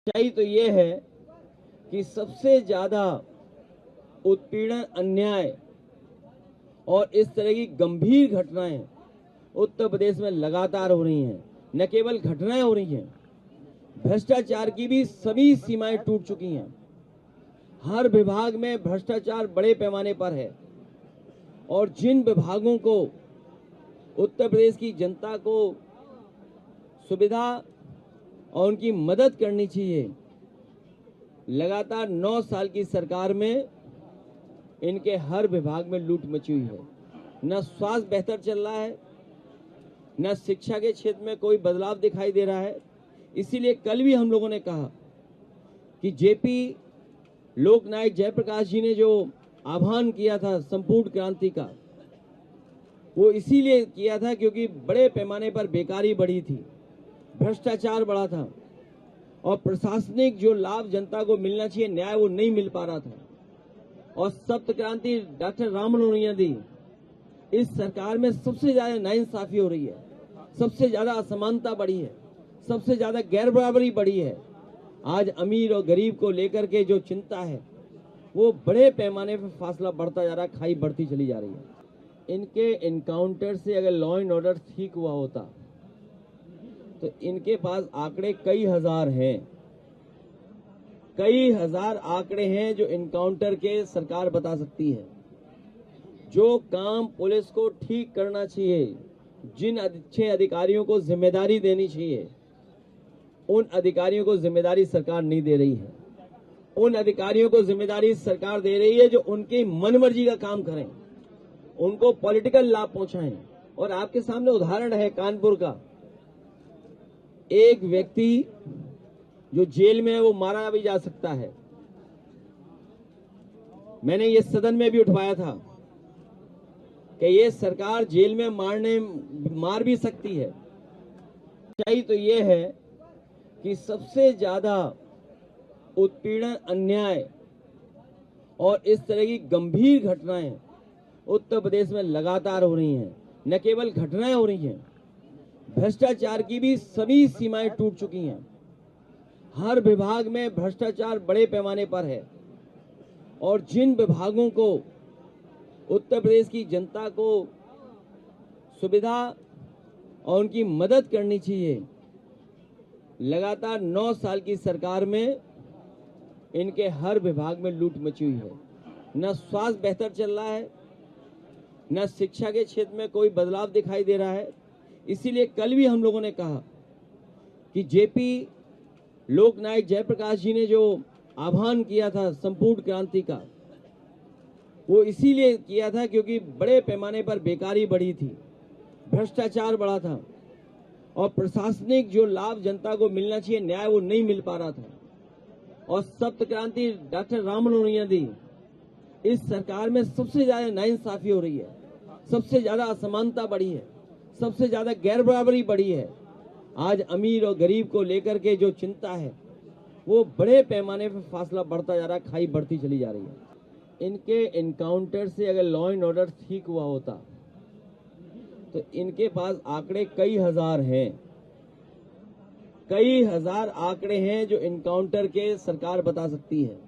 सच्चाई तो ये है कि सबसे ज्यादा उत्पीड़न, अन्याय और इस तरह की गंभीर घटनाएं उत्तर प्रदेश में लगातार हो रही हैं। न केवल घटनाएं हो रही हैं, भ्रष्टाचार की भी सभी सीमाएं टूट चुकी हैं। हर विभाग में भ्रष्टाचार बड़े पैमाने पर है और जिन विभागों को उत्तर प्रदेश की जनता को सुविधा और उनकी मदद करनी चाहिए, लगातार 9 साल की सरकार में इनके हर विभाग में लूट मची हुई है। न स्वास्थ्य बेहतर चल रहा है, न शिक्षा के क्षेत्र में कोई बदलाव दिखाई दे रहा है। इसीलिए कल भी हम लोगों ने कहा कि जेपी लोकनायक जयप्रकाश जी ने जो आह्वान किया था संपूर्ण क्रांति का, वो इसीलिए किया था क्योंकि बड़े पैमाने पर बेकारी बढ़ी थी, भ्रष्टाचार बढ़ा था और प्रशासनिक जो लाभ जनता को मिलना चाहिए, न्याय, वो नहीं मिल पा रहा था। और सप्त क्रांति डॉक्टर राम मनोहर लोहिया दी, इस सरकार में सबसे ज्यादा नाइंसाफी हो रही है, सबसे ज्यादा असमानता बढ़ी है, सबसे ज्यादा गैर बराबरी बढ़ी है। आज अमीर और गरीब को लेकर के जो चिंता है, वो बड़े पैमाने पर फासला बढ़ता जा रहा है, खाई बढ़ती चली जा रही है। इनके एनकाउंटर से अगर लॉ एंड ऑर्डर ठीक हुआ होता तो इनके पास आंकड़े कई हजार हैं, कई हजार आंकड़े हैं जो एनकाउंटर के सरकार बता सकती है। जो काम पुलिस को ठीक करना चाहिए, जिन अच्छे अधिकारियों को जिम्मेदारी देनी चाहिए, उन अधिकारियों को जिम्मेदारी सरकार नहीं दे रही है। उन अधिकारियों को जिम्मेदारी सरकार दे रही है जो उनकी मनमर्जी का काम करें, उनको पॉलिटिकल लाभ पहुंचाएं। और आपके सामने उदाहरण है कानपुर का, एक व्यक्ति जो जेल में है वो मारा भी जा सकता है। मैंने ये सदन में भी उठवाया था कि ये सरकार जेल में मार भी सकती है। सच्चाई तो ये है कि सबसे ज्यादा उत्पीड़न, अन्याय और इस तरह की गंभीर घटनाएं उत्तर प्रदेश में लगातार हो रही हैं। न केवल घटनाएं हो रही हैं, भ्रष्टाचार की भी सभी सीमाएं टूट चुकी हैं। हर विभाग में भ्रष्टाचार बड़े पैमाने पर है और जिन विभागों को उत्तर प्रदेश की जनता को सुविधा और उनकी मदद करनी चाहिए, लगातार 9 साल की सरकार में इनके हर विभाग में लूट मची हुई है। न स्वास्थ्य बेहतर चल रहा है, न शिक्षा के क्षेत्र में कोई बदलाव दिखाई दे रहा है। इसीलिए कल भी हम लोगों ने कहा कि जेपी लोकनायक जयप्रकाश जी ने जो आह्वान किया था संपूर्ण क्रांति का, वो इसीलिए किया था क्योंकि बड़े पैमाने पर बेकारी बढ़ी थी, भ्रष्टाचार बढ़ा था और प्रशासनिक जो लाभ जनता को मिलना चाहिए, न्याय, वो नहीं मिल पा रहा था। और सप्त क्रांति डॉक्टर राम मनोहर लोहिया दी, इस सरकार में सबसे ज्यादा नाइंसाफी हो रही है, सबसे ज्यादा असमानता बढ़ी है, सबसे ज्यादा गैर बराबरी बढ़ी है। आज अमीर और गरीब को लेकर के जो चिंता है, वो बड़े पैमाने पर फासला बढ़ता जा रहा है, खाई बढ़ती चली जा रही है। इनके एनकाउंटर से अगर लॉ एंड ऑर्डर ठीक हुआ होता तो इनके पास आंकड़े कई हजार हैं, कई हजार आंकड़े हैं जो एनकाउंटर के सरकार बता सकती है।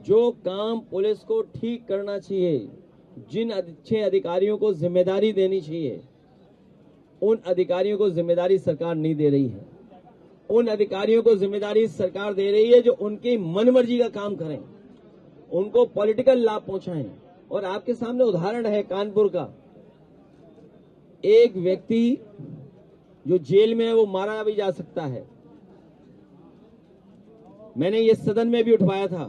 जो काम पुलिस को ठीक करना चाहिए, जिन अच्छे अधिकारियों को जिम्मेदारी देनी चाहिए, उन अधिकारियों को जिम्मेदारी सरकार नहीं दे रही है। उन अधिकारियों को जिम्मेदारी सरकार दे रही है जो उनकी मनमर्जी का काम करें, उनको पॉलिटिकल लाभ पहुंचाएं। और आपके सामने उदाहरण है कानपुर का, एक व्यक्ति जो जेल में है वो मारा भी जा सकता है। मैंने ये सदन में भी उठवाया था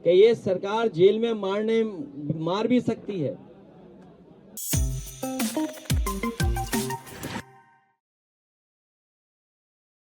कि ये सरकार जेल में मार भी सकती है।